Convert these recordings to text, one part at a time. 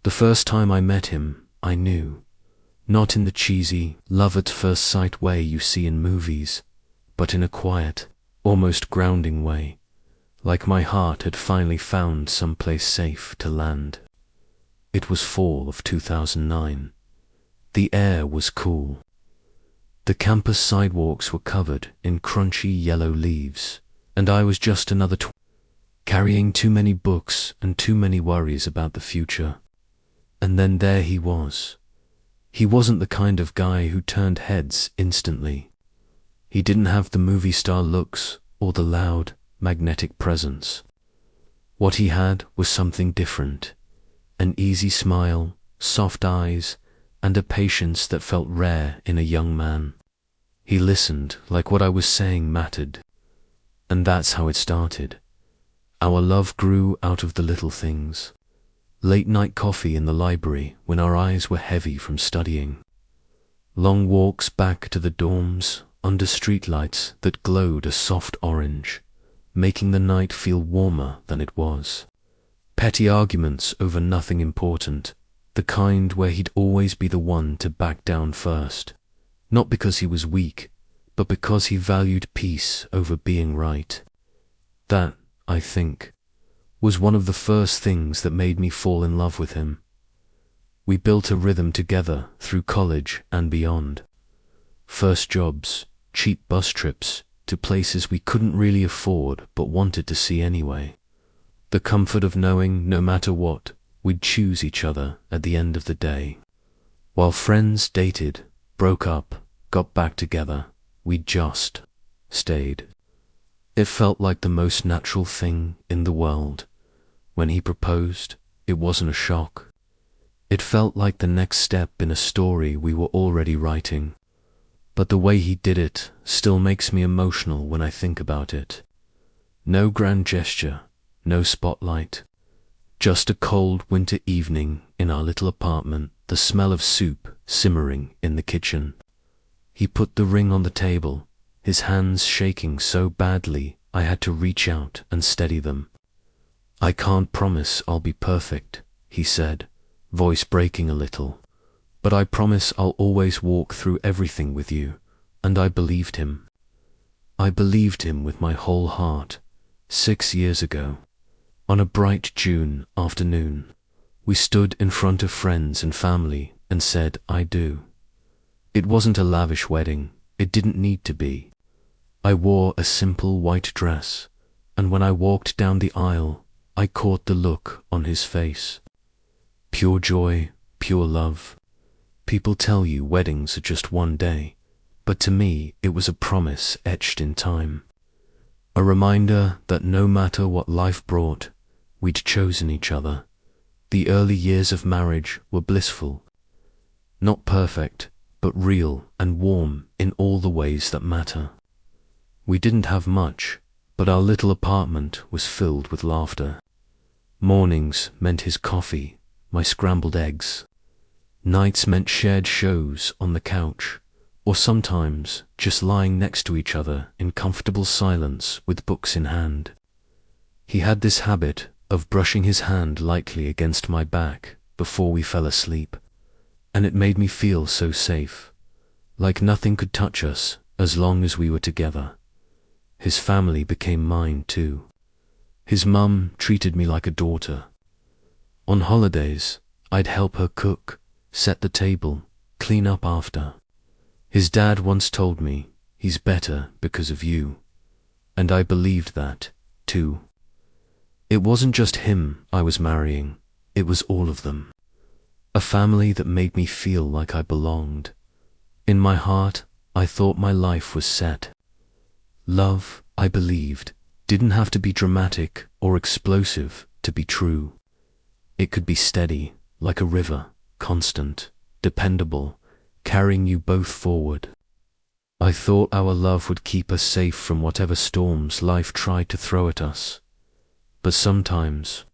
The first time I met him, I knew. Not in the cheesy, love-at-first-sight way you see in movies, but in a quiet, almost grounding way, like my heart had finally found some place safe to land. It was fall of 2009. The air was cool. The campus sidewalks were covered in crunchy yellow leaves, and I was just another carrying too many books and too many worries about the future. And then there he was. He wasn't the kind of guy who turned heads instantly. He didn't have the movie star looks or the loud, magnetic presence. What he had was something different. An easy smile, soft eyes, and a patience that felt rare in a young man. He listened like what I was saying mattered. And that's how it started. Our love grew out of the little things. Late night coffee in the library when our eyes were heavy from studying. Long walks back to the dorms under streetlights that glowed a soft orange, making the night feel warmer than it was. Petty arguments over nothing important, the kind where he'd always be the one to back down first. Not because he was weak, but because he valued peace over being right. That, I think, was one of the first things that made me fall in love with him. We built a rhythm together through college and beyond. First jobs, cheap bus trips to places we couldn't really afford but wanted to see anyway. The comfort of knowing no matter what, we'd choose each other at the end of the day. While friends dated, broke up, got back together, we just stayed. It felt like the most natural thing in the world. When he proposed, it wasn't a shock. It felt like the next step in a story we were already writing. But the way he did it still makes me emotional when I think about it. No grand gesture, no spotlight. Just a cold winter evening in our little apartment, the smell of soup simmering in the kitchen. He put the ring on the table, his hands shaking so badly I had to reach out and steady them. "I can't promise I'll be perfect," he said, voice breaking a little, "but I promise I'll always walk through everything with you," and I believed him. I believed him with my whole heart. 6 years ago, on a bright June afternoon, we stood in front of friends and family and said, "I do." It wasn't a lavish wedding, it didn't need to be. I wore a simple white dress, and when I walked down the aisle, I caught the look on his face. Pure joy, pure love. People tell you weddings are just one day, but to me it was a promise etched in time. A reminder that no matter what life brought, we'd chosen each other. The early years of marriage were blissful. Not perfect, but real and warm in all the ways that matter. We didn't have much, but our little apartment was filled with laughter. Mornings meant his coffee, my scrambled eggs. Nights meant shared shows on the couch, or sometimes just lying next to each other in comfortable silence with books in hand. He had this habit of brushing his hand lightly against my back before we fell asleep, and it made me feel so safe, like nothing could touch us as long as we were together. His family became mine too. His mum treated me like a daughter. On holidays, I'd help her cook, set the table, clean up after. His dad once told me, "He's better because of you." And I believed that, too. It wasn't just him I was marrying, it was all of them. A family that made me feel like I belonged. In my heart, I thought my life was set. Love, I believed, didn't have to be dramatic or explosive to be true. It could be steady, like a river, constant, dependable, carrying you both forward. I thought our love would keep us safe from whatever storms life tried to throw at us. But sometimes,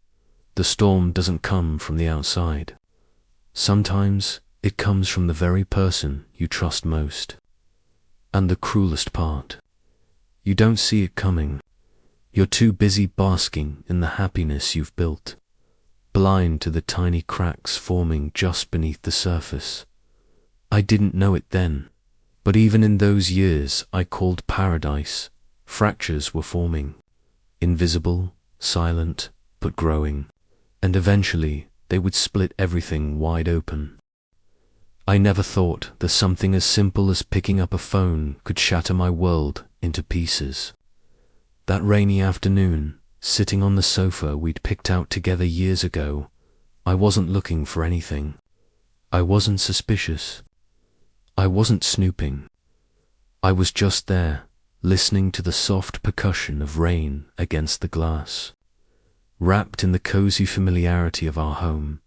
the storm doesn't come from the outside. Sometimes, it comes from the very person you trust most. And the cruelest part, you don't see it coming. You're too busy basking in the happiness you've built. blind to the tiny cracks forming just beneath the surface. I didn't know it then, but even in those years I called paradise, fractures were forming, invisible, silent, but growing, and eventually they would split everything wide open. I never thought that something as simple as picking up a phone could shatter my world into pieces. That rainy afternoon, sitting on the sofa we'd picked out together years ago, I wasn't looking for anything. I wasn't suspicious. I wasn't snooping. I was just there, listening to the soft percussion of rain against the glass, wrapped in the cozy familiarity of our home.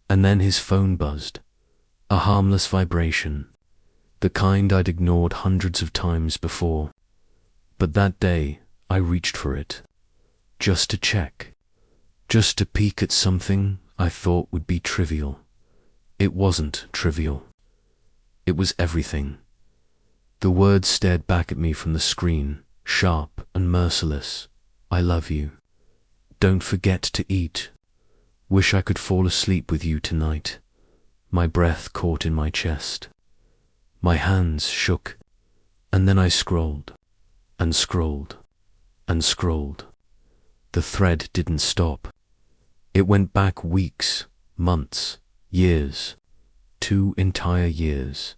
And then his phone buzzed, a harmless vibration, the kind I'd ignored hundreds of times before. But that day, I reached for it, just to check, just to peek at something I thought would be trivial. It wasn't trivial. It was everything. The words stared back at me from the screen, sharp and merciless. I love you. Don't forget to eat. Wish I could fall asleep with you tonight. My breath caught in my chest. My hands shook, and then I scrolled, and scrolled, and scrolled. The thread didn't stop. It went back weeks, months, years. 2 entire years.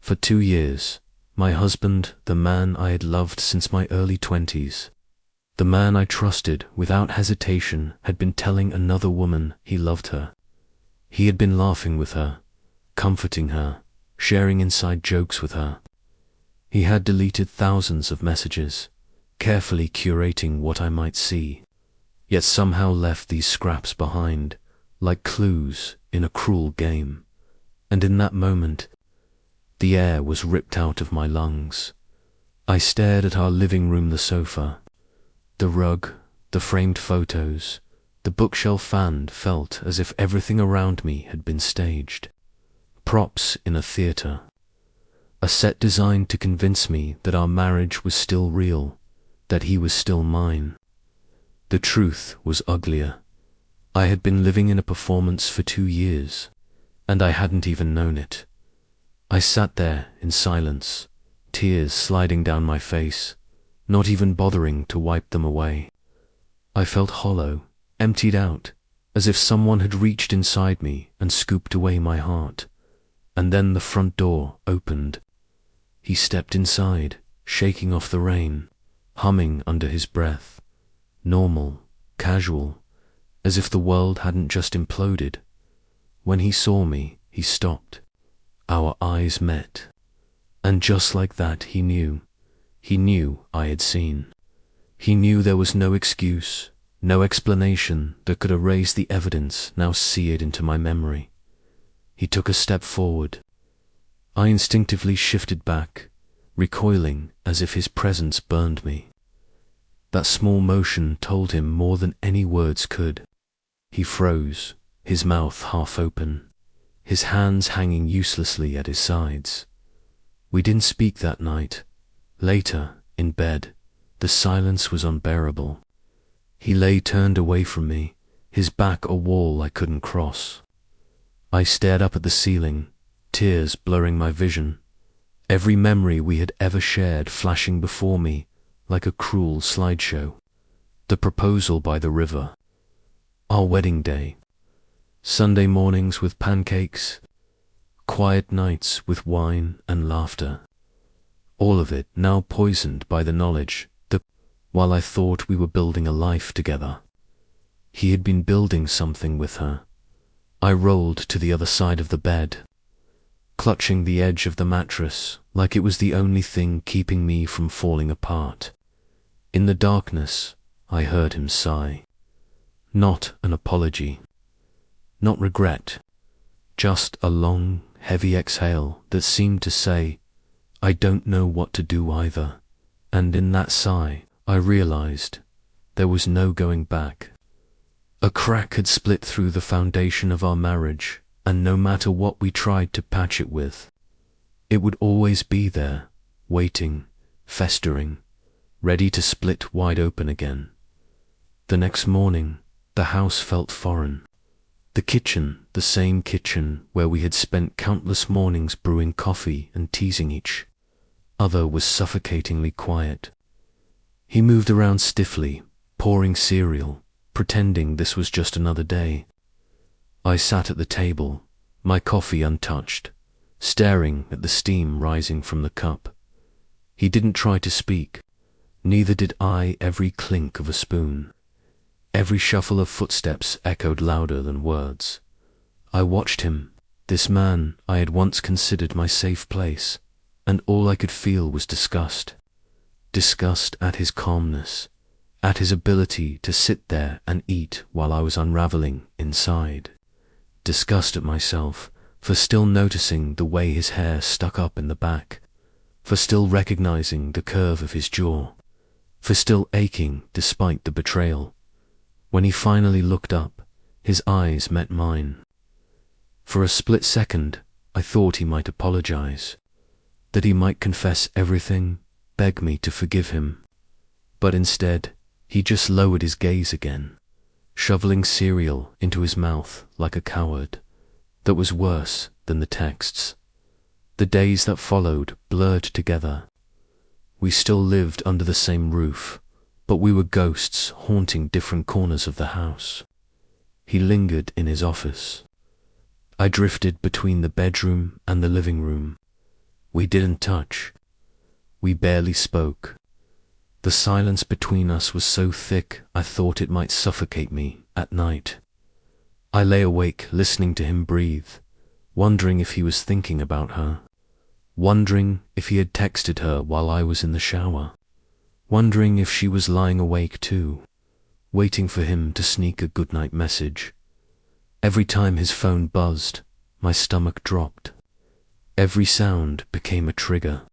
For 2 years, my husband, the man I had loved since my early 20s, the man I trusted without hesitation, had been telling another woman he loved her. He had been laughing with her, comforting her, sharing inside jokes with her. He had deleted thousands of messages, carefully curating what I might see, yet somehow left these scraps behind, like clues in a cruel game. And in that moment, the air was ripped out of my lungs. I stared at our living room, the sofa, the rug, the framed photos, the bookshelf fan. Felt as if everything around me had been staged. Props in a theater. A set designed to convince me that our marriage was still real, that he was still mine. The truth was uglier. I had been living in a performance for 2 years, and I hadn't even known it. I sat there in silence, tears sliding down my face, not even bothering to wipe them away. I felt hollow, emptied out, as if someone had reached inside me and scooped away my heart. And then the front door opened. He stepped inside, shaking off the rain, humming under his breath, normal, casual, as if the world hadn't just imploded. When he saw me, he stopped. Our eyes met. And just like that, he knew I had seen. He knew there was no excuse, no explanation that could erase the evidence now seared into my memory. He took a step forward. I instinctively shifted back, recoiling as if his presence burned me. That small motion told him more than any words could. He froze, his mouth half open, his hands hanging uselessly at his sides. We didn't speak that night. Later, in bed, the silence was unbearable. He lay turned away from me, his back a wall I couldn't cross. I stared up at the ceiling, tears blurring my vision, every memory we had ever shared flashing before me like a cruel slideshow. The proposal by the river, our wedding day, Sunday mornings with pancakes, quiet nights with wine and laughter. All of it now poisoned by the knowledge that, while I thought we were building a life together, he had been building something with her. I rolled to the other side of the bed, clutching the edge of the mattress like it was the only thing keeping me from falling apart. In the darkness, I heard him sigh. Not an apology, not regret, just a long, heavy exhale that seemed to say, I don't know what to do either. And in that sigh, I realized there was no going back. A crack had split through the foundation of our marriage, and no matter what we tried to patch it with, it would always be there, waiting, festering, ready to split wide open again. The next morning, The house felt foreign. The kitchen, the same kitchen where we had spent countless mornings brewing coffee and teasing each other, was suffocatingly quiet. He moved around stiffly, pouring cereal, pretending this was just another day. I sat at the table, my coffee untouched, staring at the steam rising from the cup. He didn't try to speak, neither did I. Every clink of a spoon, every shuffle of footsteps echoed louder than words. I watched him, this man I had once considered my safe place, and all I could feel was disgust. Disgust at his calmness, at his ability to sit there and eat while I was unraveling inside. Disgust at myself for still noticing the way his hair stuck up in the back, for still recognizing the curve of his jaw, for still aching despite the betrayal. When he finally looked up, his eyes met mine. For a split second, I thought he might apologize, that he might confess everything, beg me to forgive him. But instead, he just lowered his gaze again, shoveling cereal into his mouth like a coward. That was worse than the texts. The days that followed blurred together. We still lived under the same roof, but we were ghosts haunting different corners of the house. He lingered in his office. I drifted between the bedroom and the living room. We didn't touch. We barely spoke. The silence between us was so thick I thought it might suffocate me at night. I lay awake listening to him breathe, wondering if he was thinking about her, wondering if he had texted her while I was in the shower, wondering if she was lying awake too, waiting for him to sneak a goodnight message. Every time his phone buzzed, my stomach dropped. Every sound became a trigger.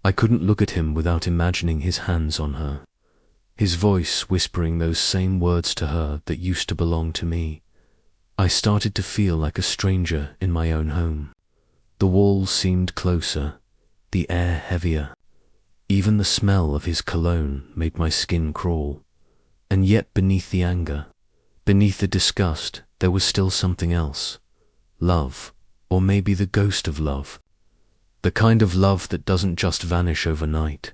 I couldn't look at him without imagining his hands on her, his voice whispering those same words to her that used to belong to me. I started to feel like a stranger in my own home. The walls seemed closer, the air heavier. Even the smell of his cologne made my skin crawl. And yet beneath the anger, beneath the disgust, there was still something else. Love, or maybe the ghost of love. The kind of love that doesn't just vanish overnight,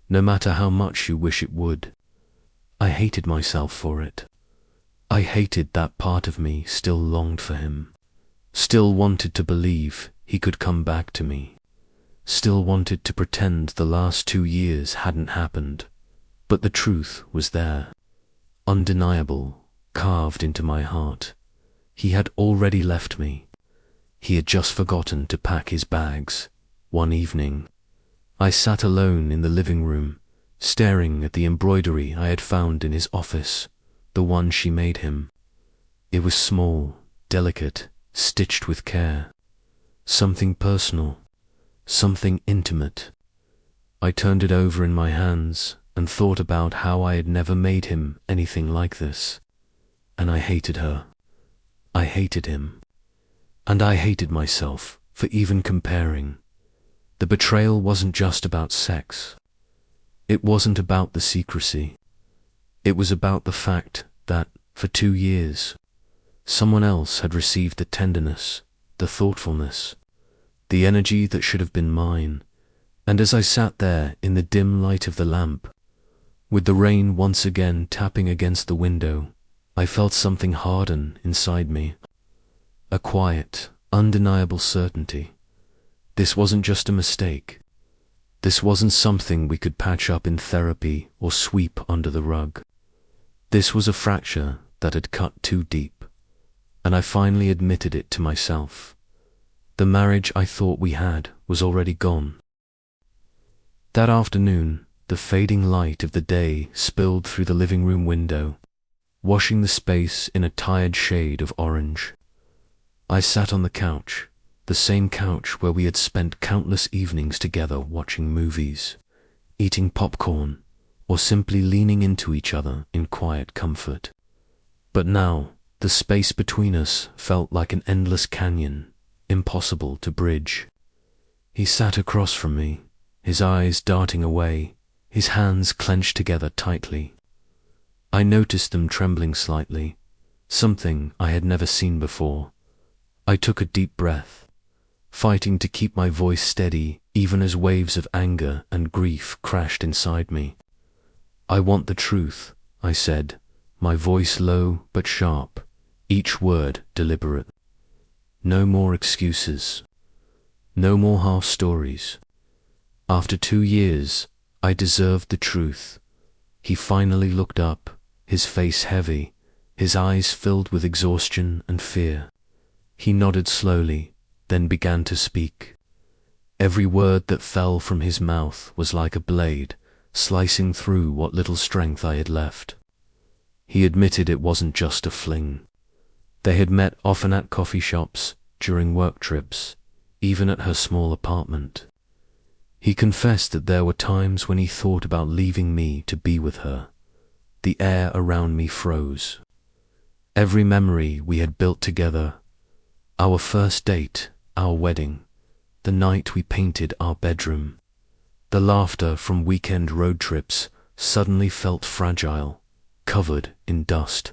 no matter how much you wish it would. I hated myself for it. I hated that part of me still longed for him, still wanted to believe he could come back to me, still wanted to pretend the last 2 years hadn't happened. But the truth was there, undeniable, carved into my heart. He had already left me. He had just forgotten to pack his bags. One evening, I sat alone in the living room, staring at the embroidery I had found in his office, the one she made him. It was small, delicate, stitched with care. Something personal, something intimate. I turned it over in my hands and thought about how I had never made him anything like this. And I hated her. I hated him. And I hated myself for even comparing. The betrayal wasn't just about sex. It wasn't about the secrecy. It was about the fact that, for 2 years, someone else had received the tenderness, the thoughtfulness, the energy that should have been mine. And as I sat there in the dim light of the lamp, with the rain once again tapping against the window, I felt something harden inside me. A quiet, undeniable certainty. This wasn't just a mistake. This wasn't something we could patch up in therapy or sweep under the rug. This was a fracture that had cut too deep, and I finally admitted it to myself. The marriage I thought we had was already gone. That afternoon, the fading light of the day spilled through the living room window, washing the space in a tired shade of orange. I sat on the couch, the same couch where we had spent countless evenings together watching movies, eating popcorn, or simply leaning into each other in quiet comfort. But now, the space between us felt like an endless canyon, impossible to bridge. He sat across from me, his eyes darting away, his hands clenched together tightly. I noticed them trembling slightly, something I had never seen before. I took a deep breath, fighting to keep my voice steady even as waves of anger and grief crashed inside me. "I want the truth," I said, my voice low but sharp, each word deliberate. "No more excuses. No more half stories. After 2 years, I deserved the truth." He finally looked up, his face heavy, his eyes filled with exhaustion and fear. He nodded slowly, then began to speak. Every word that fell from his mouth was like a blade, slicing through what little strength I had left. He admitted it wasn't just a fling. They had met often at coffee shops, during work trips, even at her small apartment. He confessed that there were times when he thought about leaving me to be with her. The air around me froze. Every memory we had built together, our first date, our wedding, the night we painted our bedroom, the laughter from weekend road trips, suddenly felt fragile, covered in dust.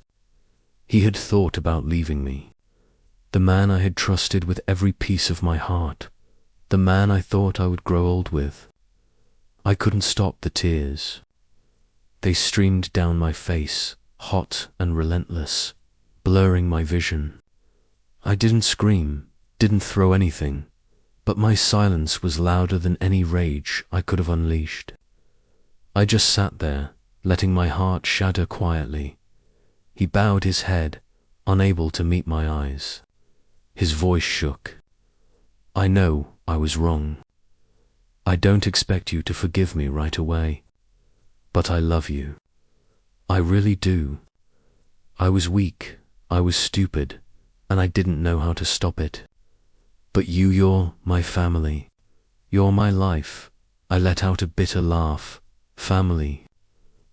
He had thought about leaving me. The man I had trusted with every piece of my heart, the man I thought I would grow old with. I couldn't stop the tears. They streamed down my face, hot and relentless, blurring my vision. I didn't scream, didn't throw anything, but my silence was louder than any rage I could have unleashed. I just sat there, letting my heart shatter quietly. He bowed his head, unable to meet my eyes. His voice shook. "I know I was wrong. I don't expect you to forgive me right away. But I love you. I really do. I was weak, I was stupid, and I didn't know how to stop it. But you're my family. You're my life." I let out a bitter laugh. "Family.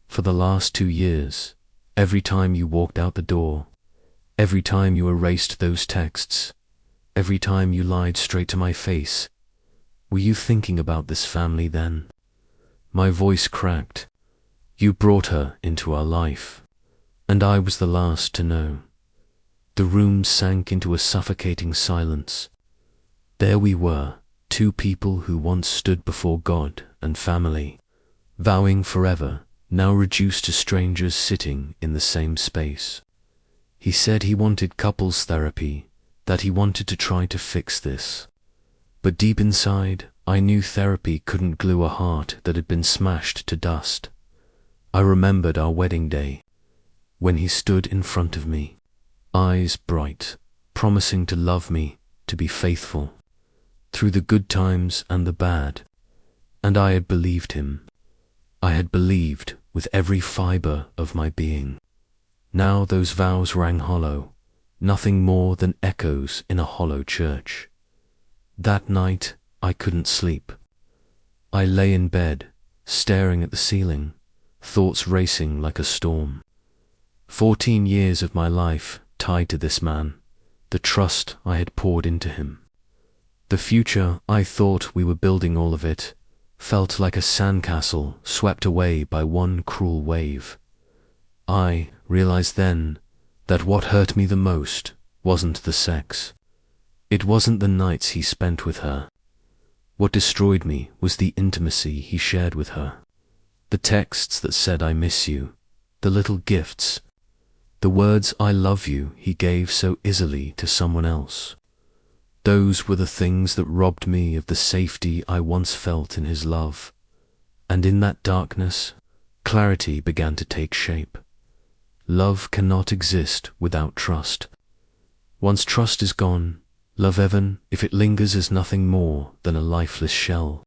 For the last 2 years, every time you walked out the door, every time you erased those texts, every time you lied straight to my face, were you thinking about this family then?" My voice cracked. "You brought her into our life, and I was the last to know." The room sank into a suffocating silence. There we were, 2 people who once stood before God and family, vowing forever, now reduced to strangers sitting in the same space. He said he wanted couples therapy, that he wanted to try to fix this. But deep inside, I knew therapy couldn't glue a heart that had been smashed to dust. I remembered our wedding day, when he stood in front of me, eyes bright, promising to love me, to be faithful, through the good times and the bad. And I had believed him. I had believed with every fiber of my being. Now those vows rang hollow, nothing more than echoes in a hollow church. That night, I couldn't sleep. I lay in bed, staring at the ceiling, thoughts racing like a storm. 14 years of my life tied to this man, the trust I had poured into him. The future I thought we were building, all of it, felt like a sandcastle swept away by one cruel wave. I realized then that what hurt me the most wasn't the sex. It wasn't the nights he spent with her. What destroyed me was the intimacy he shared with her. The texts that said "I miss you," the little gifts, the words "I love you" he gave so easily to someone else. Those were the things that robbed me of the safety I once felt in his love. And in that darkness, clarity began to take shape. Love cannot exist without trust. Once trust is gone, love, even if it lingers, is nothing more than a lifeless shell.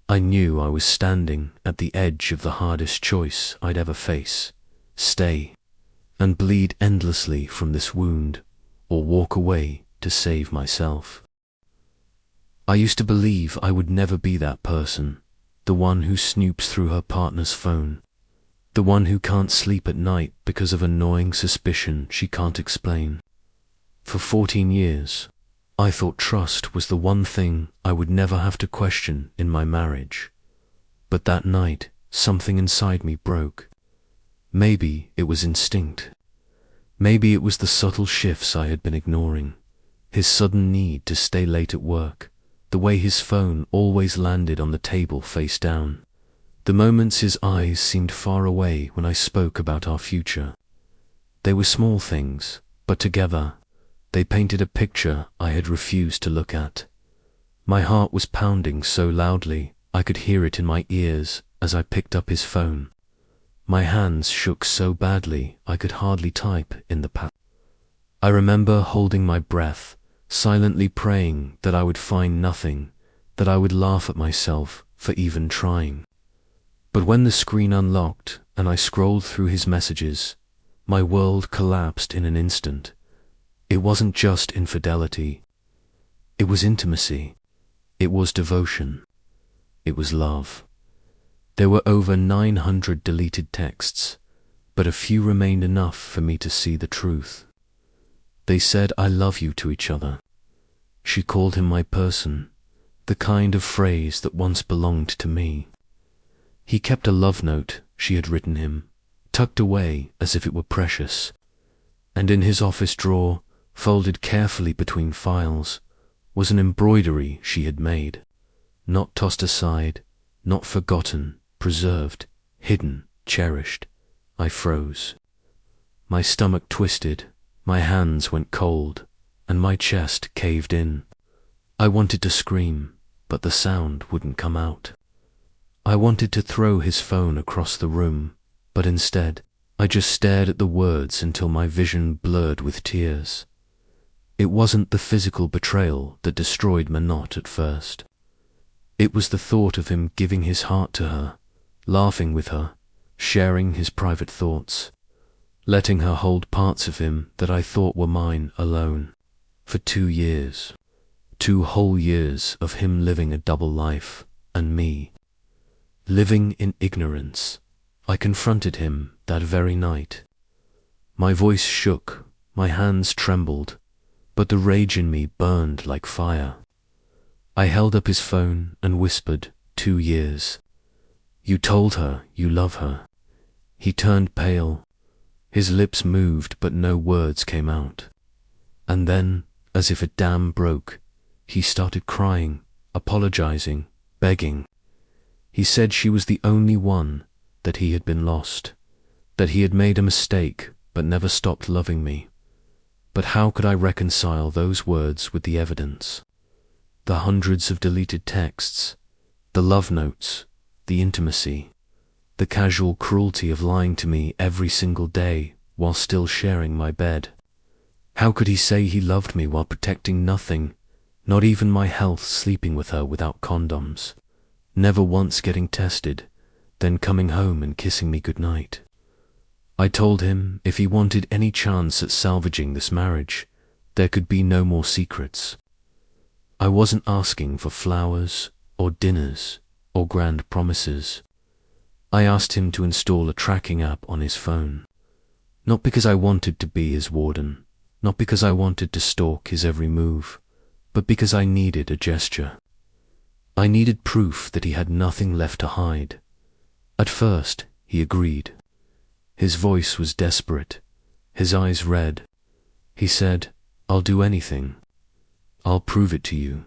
I knew I was standing at the edge of the hardest choice I'd ever face: stay and bleed endlessly from this wound, or walk away to save myself. I used to believe I would never be that person, the one who snoops through her partner's phone, the one who can't sleep at night because of annoying suspicion she can't explain. For 14 years, I thought trust was the one thing I would never have to question in my marriage. But that night, something inside me broke. Maybe it was instinct. Maybe it was the subtle shifts I had been ignoring. His sudden need to stay late at work, the way his phone always landed on the table face down, the moments his eyes seemed far away when I spoke about our future. They were small things, but together, they painted a picture I had refused to look at. My heart was pounding so loudly I could hear it in my ears as I picked up his phone. My hands shook so badly I could hardly type in the pad. I remember holding my breath, silently praying that I would find nothing, that I would laugh at myself for even trying. But when the screen unlocked and I scrolled through his messages, my world collapsed in an instant. It wasn't just infidelity. It was intimacy. It was devotion. It was love. There were over 900 deleted texts, but a few remained enough for me to see the truth. They said I love you to each other. She called him my person, the kind of phrase that once belonged to me. He kept a love note she had written him, tucked away as if it were precious, and in his office drawer, folded carefully between files, was an embroidery she had made, not tossed aside, not forgotten, preserved, hidden, cherished. I froze. My stomach twisted, my hands went cold, and my chest caved in. I wanted to scream, but the sound wouldn't come out. I wanted to throw his phone across the room, but instead, I just stared at the words until my vision blurred with tears. It wasn't the physical betrayal that destroyed Manot at first. It was the thought of him giving his heart to her, laughing with her, sharing his private thoughts, letting her hold parts of him that I thought were mine alone. For 2 years. 2 whole years of him living a double life, and me living in ignorance. I confronted him that very night. My voice shook, my hands trembled, but the rage in me burned like fire. I held up his phone and whispered, 2 years. You told her you love her. He turned pale. His lips moved, but no words came out. And then, as if a dam broke, he started crying, apologizing, begging. He said she was the only one, that he had been lost, that he had made a mistake but never stopped loving me. But how could I reconcile those words with the evidence? The hundreds of deleted texts, the love notes, the intimacy, the casual cruelty of lying to me every single day while still sharing my bed. How could he say he loved me while protecting nothing, not even my health, sleeping with her without condoms, never once getting tested, then coming home and kissing me goodnight? I told him if he wanted any chance at salvaging this marriage, there could be no more secrets. I wasn't asking for flowers or dinners or grand promises. I asked him to install a tracking app on his phone, not because I wanted to be his warden, not because I wanted to stalk his every move, but because I needed a gesture. I needed proof that he had nothing left to hide. At first, he agreed. His voice was desperate, his eyes red. He said, I'll do anything. I'll prove it to you.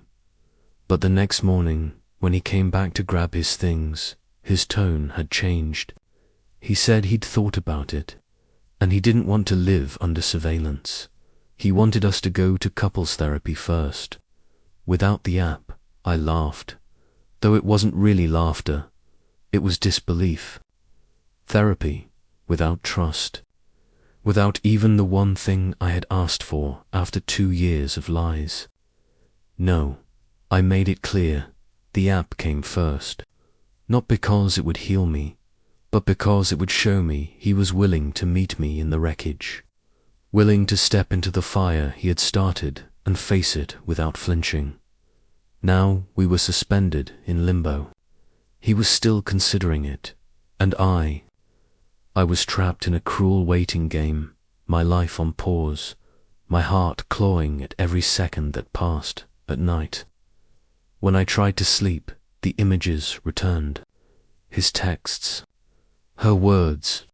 But the next morning, when he came back to grab his things, his tone had changed. He said he'd thought about it, and he didn't want to live under surveillance. He wanted us to go to couples therapy first. Without the app, I laughed, though it wasn't really laughter. It was disbelief. Therapy without trust, without even the one thing I had asked for after 2 years of lies. No, I made it clear, the app came first, not because it would heal me, but because it would show me he was willing to meet me in the wreckage, willing to step into the fire he had started and face it without flinching. Now we were suspended in limbo. He was still considering it, and I was trapped in a cruel waiting game, my life on pause, my heart clawing at every second that passed at night. When I tried to sleep, the images returned. His texts, her words,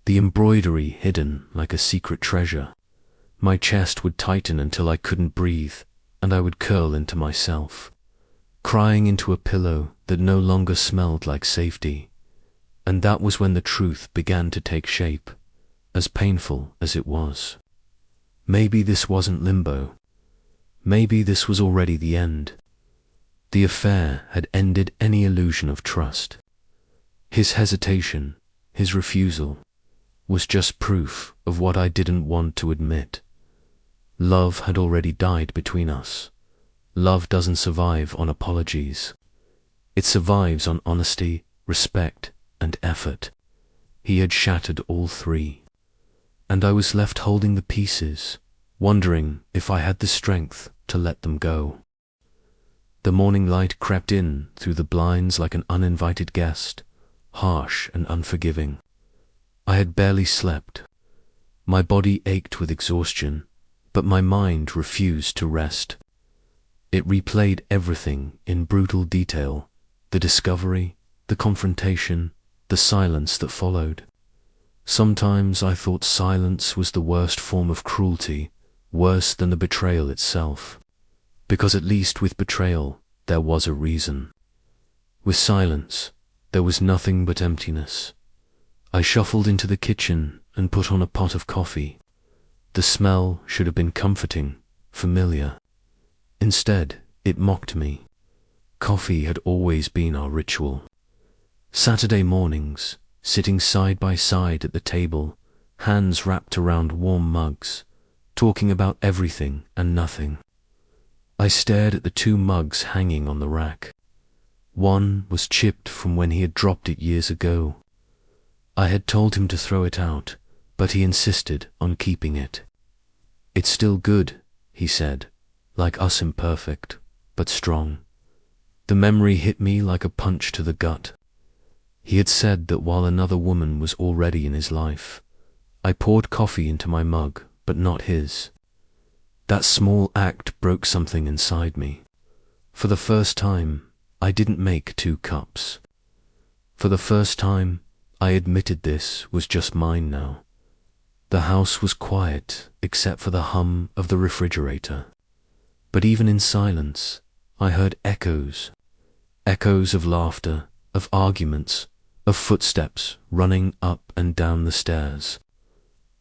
the embroidery hidden like a secret treasure. My chest would tighten until I couldn't breathe, and I would curl into myself, crying into a pillow that no longer smelled like safety. And that was when the truth began to take shape, as painful as it was. Maybe this wasn't limbo. Maybe this was already the end. The affair had ended any illusion of trust. His hesitation, his refusal, was just proof of what I didn't want to admit. Love had already died between us. Love doesn't survive on apologies. It survives on honesty, respect, and effort. He had shattered all three, and I was left holding the pieces, wondering if I had the strength to let them go. The morning light crept in through the blinds like an uninvited guest, harsh and unforgiving. I had barely slept. My body ached with exhaustion, but my mind refused to rest. It replayed everything in brutal detail, the discovery, the confrontation, the silence that followed. Sometimes I thought silence was the worst form of cruelty, worse than the betrayal itself. Because at least with betrayal, there was a reason. With silence, there was nothing but emptiness. I shuffled into the kitchen and put on a pot of coffee. The smell should have been comforting, familiar. Instead, it mocked me. Coffee had always been our ritual. Saturday mornings, sitting side by side at the table, hands wrapped around warm mugs, talking about everything and nothing. I stared at the two mugs hanging on the rack. One was chipped from when he had dropped it years ago. I had told him to throw it out, but he insisted on keeping it. "It's still good," he said, like us, imperfect, but strong. The memory hit me like a punch to the gut. He had said that while another woman was already in his life. I poured coffee into my mug, but not his. That small act broke something inside me. For the first time, I didn't make 2 cups. For the first time, I admitted this was just mine now. The house was quiet, except for the hum of the refrigerator. But even in silence, I heard echoes. Echoes of laughter, of arguments, of footsteps running up and down the stairs.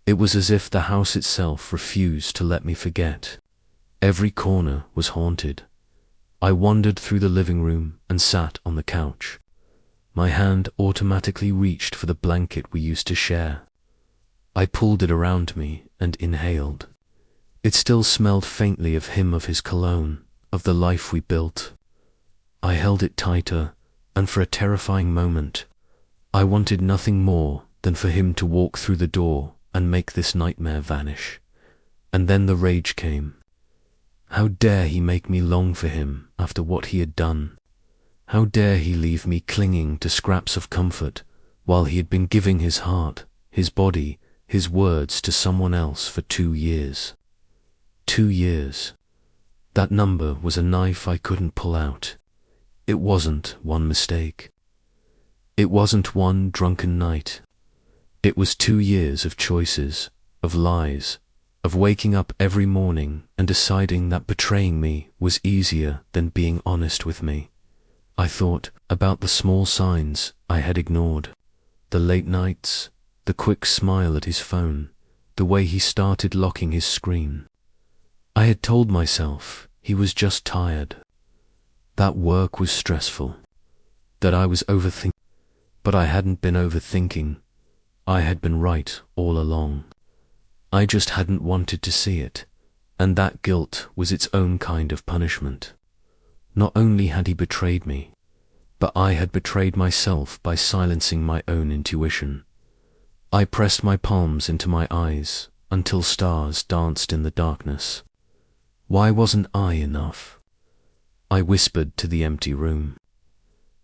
It was as if the house itself refused to let me forget. Every corner was haunted. I wandered through the living room and sat on the couch. My hand automatically reached for the blanket we used to share. I pulled it around me and inhaled. It still smelled faintly of him, of his cologne, of the life we built. I held it tighter, and for a terrifying moment, I wanted nothing more than for him to walk through the door and make this nightmare vanish. And then the rage came. How dare he make me long for him after what he had done? How dare he leave me clinging to scraps of comfort while he had been giving his heart, his body, his words to someone else for 2 years? 2 years. That number was a knife I couldn't pull out. It wasn't one mistake. It wasn't one drunken night. It was 2 years of choices, of lies, of waking up every morning and deciding that betraying me was easier than being honest with me. I thought about the small signs I had ignored, the late nights, the quick smile at his phone, the way he started locking his screen. I had told myself he was just tired, that work was stressful, that I was overthinking. But I hadn't been overthinking. I had been right all along. I just hadn't wanted to see it, and that guilt was its own kind of punishment. Not only had he betrayed me, but I had betrayed myself by silencing my own intuition. I pressed my palms into my eyes until stars danced in the darkness. Why wasn't I enough? I whispered to the empty room.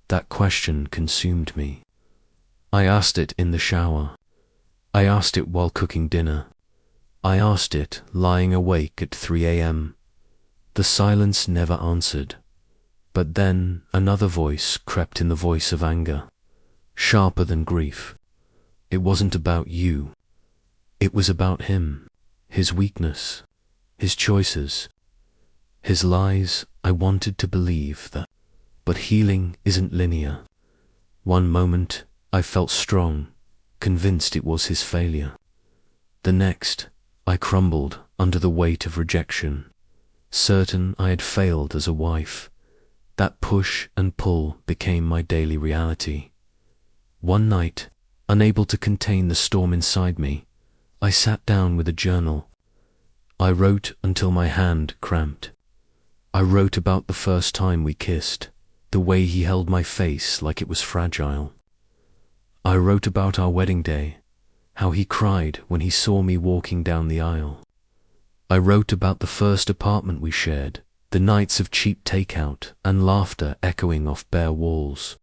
That question consumed me. I asked it in the shower. I asked it while cooking dinner. I asked it lying awake at 3 a.m. The silence never answered. But then another voice crept in, the voice of anger, sharper than grief. It wasn't about you. It was about him, his weakness, his choices, his lies. I wanted to believe that. But healing isn't linear. One moment, I felt strong, convinced it was his failure. The next, I crumbled under the weight of rejection, certain I had failed as a wife. That push and pull became my daily reality. One night, unable to contain the storm inside me, I sat down with a journal. I wrote until my hand cramped. I wrote about the first time we kissed, the way he held my face like it was fragile. I wrote about our wedding day, how he cried when he saw me walking down the aisle. I wrote about the first apartment we shared, the nights of cheap takeout and laughter echoing off bare walls.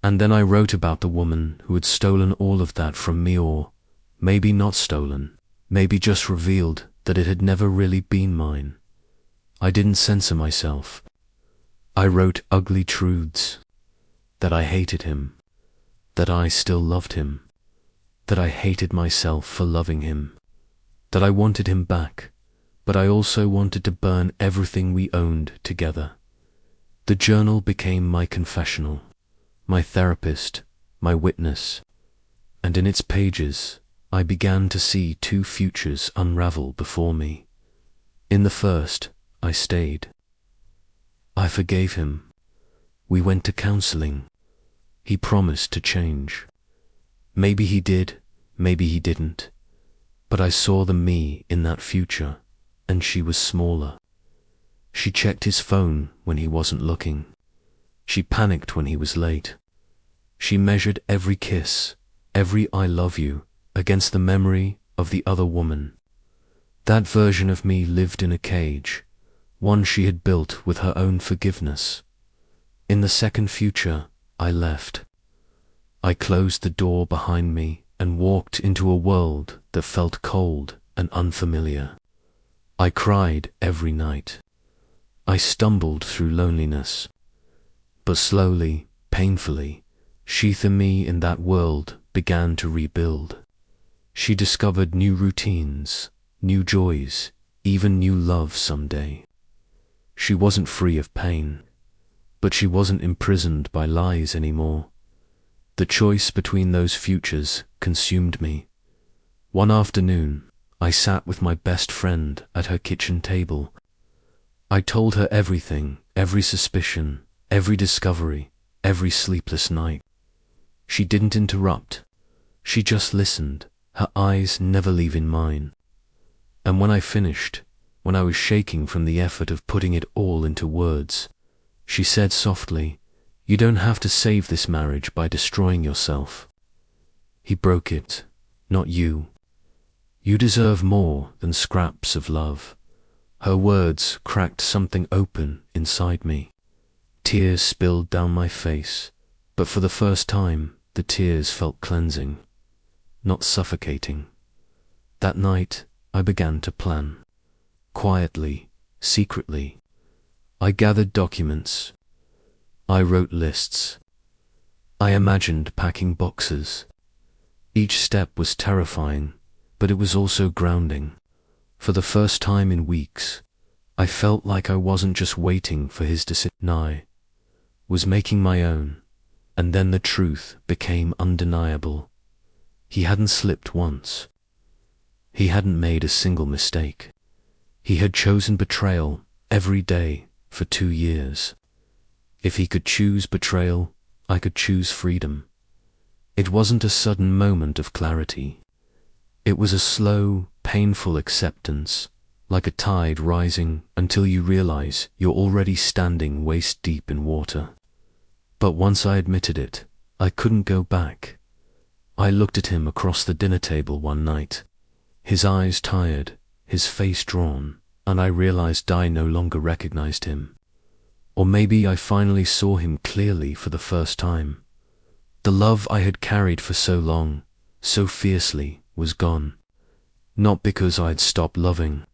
And then I wrote about the woman who had stolen all of that from me, or maybe not stolen, maybe just revealed that it had never really been mine. I didn't censor myself. I wrote ugly truths, that I hated him, that I still loved him, that I hated myself for loving him, that I wanted him back, but I also wanted to burn everything we owned together. The journal became my confessional, my therapist, my witness, and in its pages I began to see two futures unravel before me. In the first, I stayed. I forgave him. We went to counseling. He promised to change. Maybe he did, maybe he didn't. But I saw the me in that future, and she was smaller. She checked his phone when he wasn't looking. She panicked when he was late. She measured every kiss, every I love you, against the memory of the other woman. That version of me lived in a cage, one she had built with her own forgiveness. In the second future, I left. I closed the door behind me and walked into a world that felt cold and unfamiliar. I cried every night. I stumbled through loneliness. But slowly, painfully, Sheetha me in that world began to rebuild. She discovered new routines, new joys, even new love someday. She wasn't free of pain, but she wasn't imprisoned by lies anymore. The choice between those futures consumed me. One afternoon, I sat with my best friend at her kitchen table. I told her everything, every suspicion, every discovery, every sleepless night. She didn't interrupt. She just listened, her eyes never leaving mine. And when I finished, when I was shaking from the effort of putting it all into words, she said softly, "You don't have to save this marriage by destroying yourself. He broke it, not you. You deserve more than scraps of love." Her words cracked something open inside me. Tears spilled down my face, but for the first time, the tears felt cleansing, not suffocating. That night, I began to plan. Quietly, secretly. I gathered documents. I wrote lists. I imagined packing boxes. Each step was terrifying, but it was also grounding. For the first time in weeks, I felt like I wasn't just waiting for his decision, I was making my own. And then the truth became undeniable. He hadn't slipped once. He hadn't made a single mistake. He had chosen betrayal every day for 2 years. If he could choose betrayal, I could choose freedom. It wasn't a sudden moment of clarity. It was a slow, painful acceptance, like a tide rising until you realize you're already standing waist deep in water. But once I admitted it, I couldn't go back. I looked at him across the dinner table one night, his eyes tired, his face drawn, and I realized I no longer recognized him. Or maybe I finally saw him clearly for the first time. The love I had carried for so long, so fiercely, was gone. Not because I had stopped loving,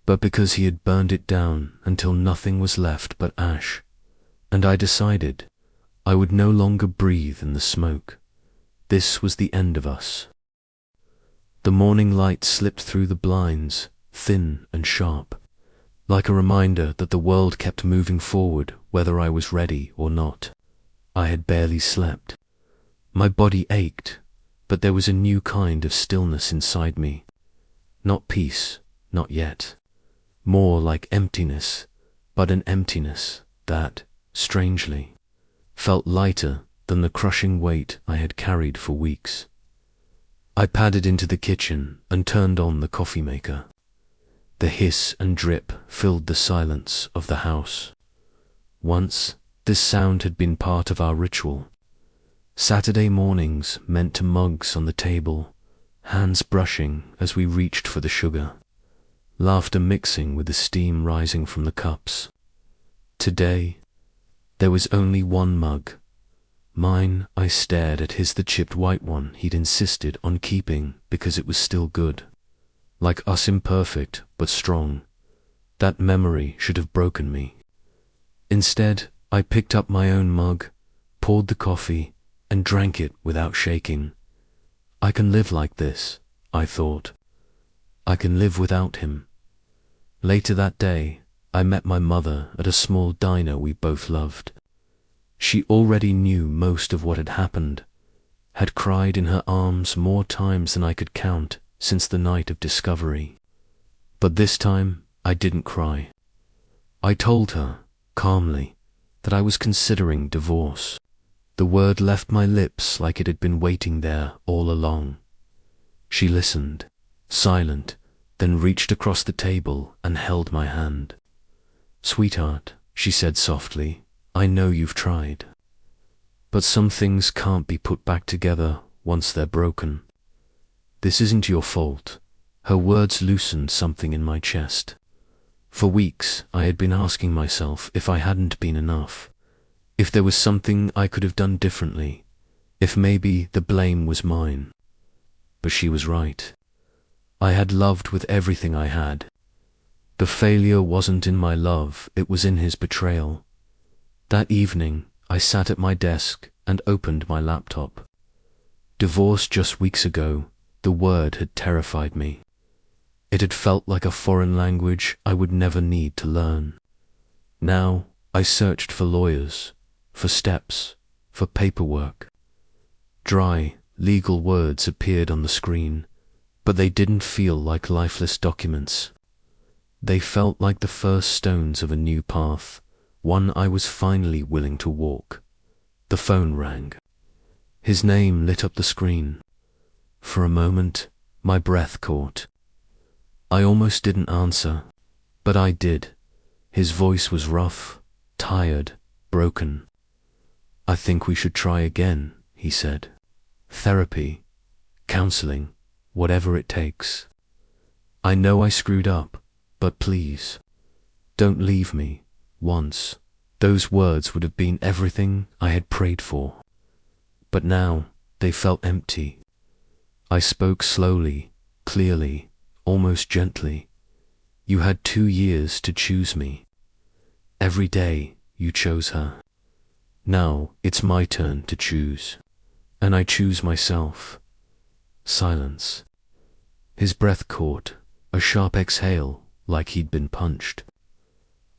but because he had burned it down until nothing was left but ash. And I decided I would no longer breathe in the smoke. This was the end of us. The morning light slipped through the blinds, thin and sharp, like a reminder that the world kept moving forward whether I was ready or not. I had barely slept. My body ached, but there was a new kind of stillness inside me. Not peace, not yet. More like emptiness, but an emptiness that, strangely, felt lighter than the crushing weight I had carried for weeks. I padded into the kitchen and turned on the coffee maker. The hiss and drip filled the silence of the house. Once, this sound had been part of our ritual. Saturday mornings meant to mugs on the table, hands brushing as we reached for the sugar, laughter mixing with the steam rising from the cups. Today, there was only one mug. Mine. I stared at the chipped white one he'd insisted on keeping because it was still good. Like us, imperfect but strong. That memory should have broken me. Instead, I picked up my own mug, poured the coffee, and drank it without shaking. I can live like this, I thought. I can live without him. Later that day, I met my mother at a small diner we both loved. She already knew most of what had happened, had cried in her arms more times than I could count since the night of discovery. But this time, I didn't cry. I told her, calmly, that I was considering divorce. The word left my lips like it had been waiting there all along. She listened, silent, then reached across the table and held my hand. "Sweetheart," she said softly, "I know you've tried. But some things can't be put back together once they're broken. This isn't your fault." Her words loosened something in my chest. For weeks, I had been asking myself if I hadn't been enough, if there was something I could have done differently, if maybe the blame was mine. But she was right. I had loved with everything I had. The failure wasn't in my love, it was in his betrayal. That evening, I sat at my desk and opened my laptop. Divorce just weeks ago, the word had terrified me. It had felt like a foreign language I would never need to learn. Now, I searched for lawyers, for steps, for paperwork. Dry, legal words appeared on the screen, but they didn't feel like lifeless documents. They felt like the first stones of a new path, one I was finally willing to walk. The phone rang. His name lit up the screen. For a moment, my breath caught. I almost didn't answer, but I did. His voice was rough, tired, broken. "I think we should try again," he said. "Therapy, counseling, whatever it takes. I know I screwed up, but please, don't leave me once." Those words would have been everything I had prayed for. But now they felt empty. I spoke slowly, clearly, almost gently. "You had 2 years to choose me. Every day you chose her. Now it's my turn to choose. And I choose myself." Silence. His breath caught, a sharp exhale like he'd been punched.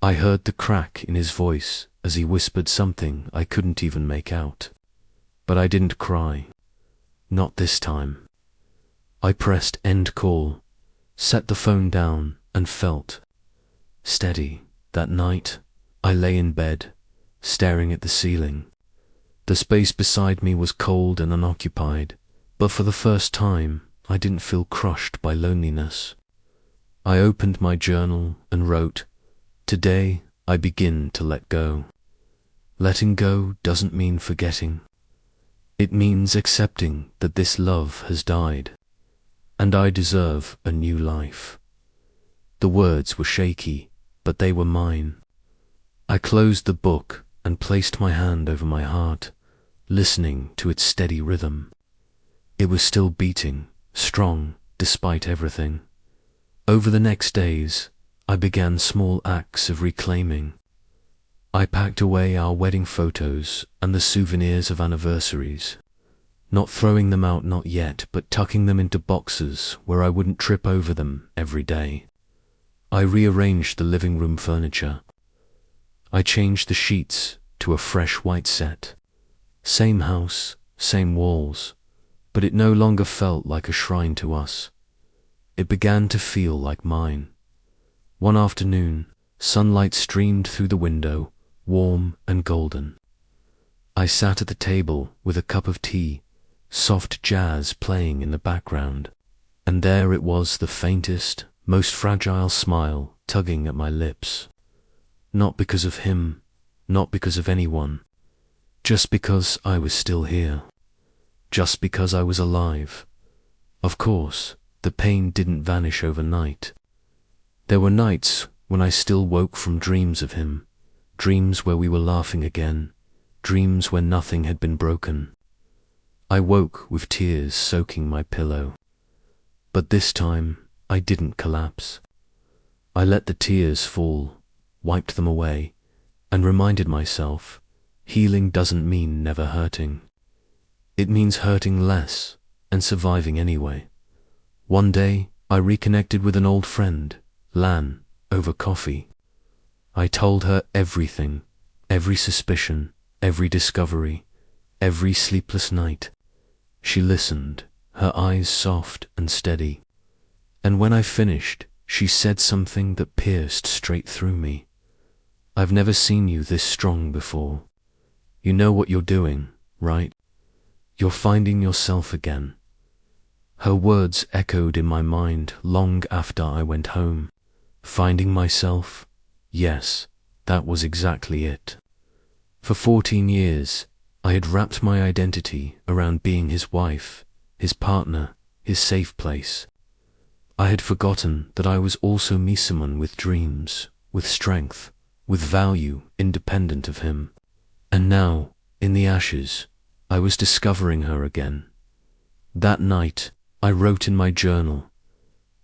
I heard the crack in his voice as he whispered something I couldn't even make out. But I didn't cry. Not this time. I pressed end call, set the phone down, and felt steady. That night, I lay in bed, staring at the ceiling. The space beside me was cold and unoccupied, but for the first time, I didn't feel crushed by loneliness. I opened my journal and wrote, "Today, I begin to let go." Letting go doesn't mean forgetting. It means accepting that this love has died, and I deserve a new life. The words were shaky, but they were mine. I closed the book and placed my hand over my heart, listening to its steady rhythm. It was still beating, strong, despite everything. Over the next days, I began small acts of reclaiming. I packed away our wedding photos and the souvenirs of anniversaries. Not throwing them out, not yet, but tucking them into boxes where I wouldn't trip over them every day. I rearranged the living room furniture. I changed the sheets to a fresh white set. Same house, same walls, but it no longer felt like a shrine to us. It began to feel like mine. One afternoon, sunlight streamed through the window, warm and golden. I sat at the table with a cup of tea, soft jazz playing in the background, and there it was, the faintest, most fragile smile tugging at my lips. Not because of him, not because of anyone, just because I was still here, just because I was alive. Of course, the pain didn't vanish overnight. There were nights when I still woke from dreams of him, dreams where we were laughing again, dreams where nothing had been broken. I woke with tears soaking my pillow. But this time, I didn't collapse. I let the tears fall, wiped them away, and reminded myself, healing doesn't mean never hurting. It means hurting less and surviving anyway. One day, I reconnected with an old friend, Lan, over coffee. I told her everything, every suspicion, every discovery, every sleepless night. She listened, her eyes soft and steady. And when I finished, she said something that pierced straight through me. I've never seen you this strong before. You know what you're doing, right? You're finding yourself again. Her words echoed in my mind long after I went home. Finding myself? Yes, that was exactly it. For 14 years, I had wrapped my identity around being his wife, his partner, his safe place. I had forgotten that I was also me, someone with dreams, with strength, with value independent of him. And now, in the ashes, I was discovering her again. That night, I wrote in my journal,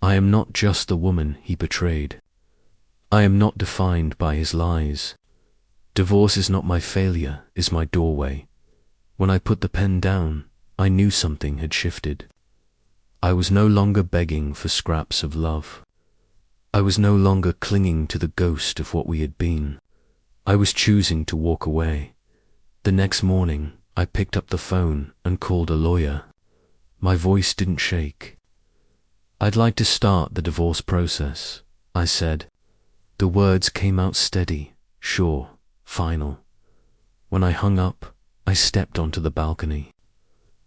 I am not just the woman he betrayed. I am not defined by his lies. Divorce is not my failure, is my doorway. When I put the pen down, I knew something had shifted. I was no longer begging for scraps of love. I was no longer clinging to the ghost of what we had been. I was choosing to walk away. The next morning, I picked up the phone and called a lawyer. My voice didn't shake. I'd like to start the divorce process, I said. The words came out steady, sure, final. When I hung up, I stepped onto the balcony.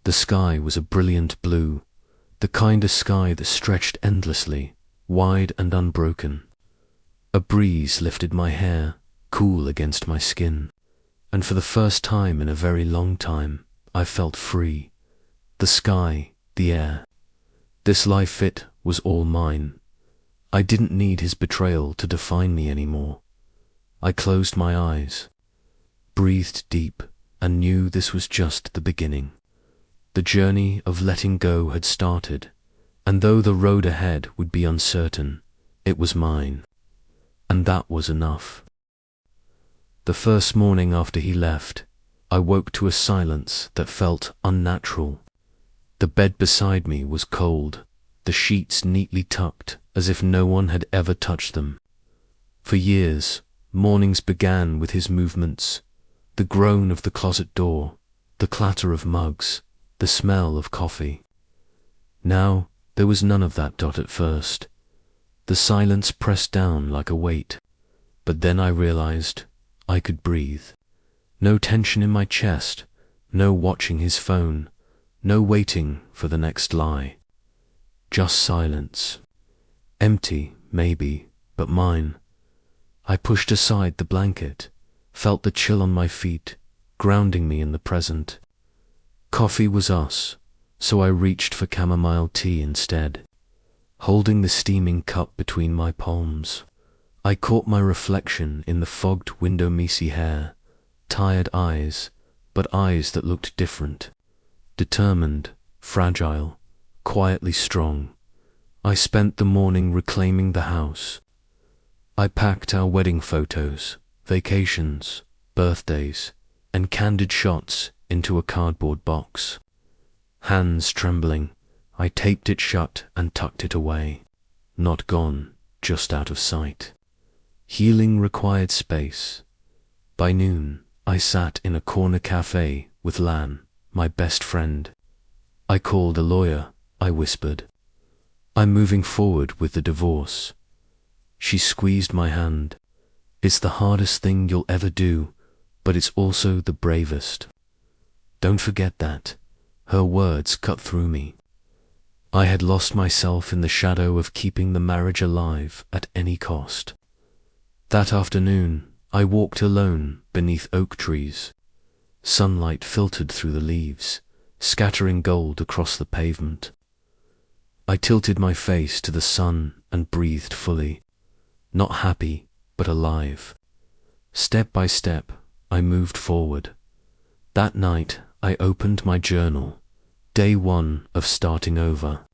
The sky was a brilliant blue, the kind of sky that stretched endlessly, wide and unbroken. A breeze lifted my hair, cool against my skin, and for the first time in a very long time, I felt free. The sky, the air. This life, it was all mine. I didn't need his betrayal to define me anymore. I closed my eyes, breathed deep, and knew this was just the beginning. The journey of letting go had started, and though the road ahead would be uncertain, it was mine. And that was enough. The first morning after he left, I woke to a silence that felt unnatural. The bed beside me was cold, the sheets neatly tucked as if no one had ever touched them. For years, mornings began with his movements, the groan of the closet door, the clatter of mugs, the smell of coffee. Now, there was none of that. At first, the silence pressed down like a weight, but then I realized I could breathe. No tension in my chest, no watching his phone, no waiting for the next lie. Just silence. Empty, maybe, but mine. I pushed aside the blanket, felt the chill on my feet, grounding me in the present. Coffee was us, so I reached for chamomile tea instead. Holding the steaming cup between my palms, I caught my reflection in the fogged window, messy hair, tired eyes, but eyes that looked different. Determined, fragile, quietly strong. I spent the morning reclaiming the house. I packed our wedding photos, vacations, birthdays, and candid shots into a cardboard box. Hands trembling, I taped it shut and tucked it away. Not gone, just out of sight. Healing required space. By noon, I sat in a corner cafe with Lan, my best friend. I called a lawyer, I whispered. I'm moving forward with the divorce. She squeezed my hand. It's the hardest thing you'll ever do, but it's also the bravest. Don't forget that. Her words cut through me. I had lost myself in the shadow of keeping the marriage alive at any cost. That afternoon, I walked alone beneath oak trees. Sunlight filtered through the leaves, scattering gold across the pavement. I tilted my face to the sun and breathed fully, not happy, but alive. Step by step, I moved forward. That night, I opened my journal. Day 1 of starting over.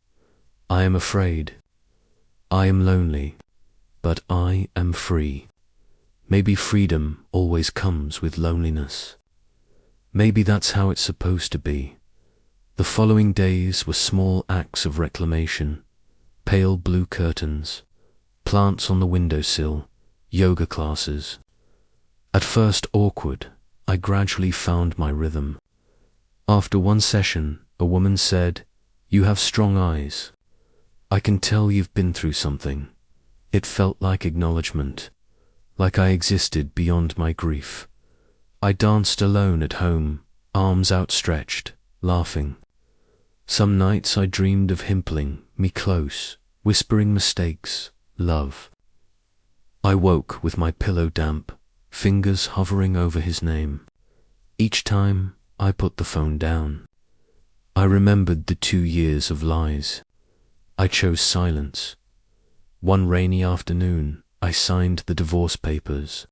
I am afraid. I am lonely, but I am free. Maybe freedom always comes with loneliness. Maybe that's how it's supposed to be. The following days were small acts of reclamation. Pale blue curtains, plants on the windowsill, yoga classes. At first awkward, I gradually found my rhythm. After one session, a woman said, "You have strong eyes. I can tell you've been through something." It felt like acknowledgement, like I existed beyond my grief. I danced alone at home, arms outstretched, laughing. Some nights I dreamed of him pulling me close, whispering mistakes, love. I woke with my pillow damp, fingers hovering over his name. Each time I put the phone down. I remembered the 2 years of lies. I chose silence. One rainy afternoon, I signed the divorce papers.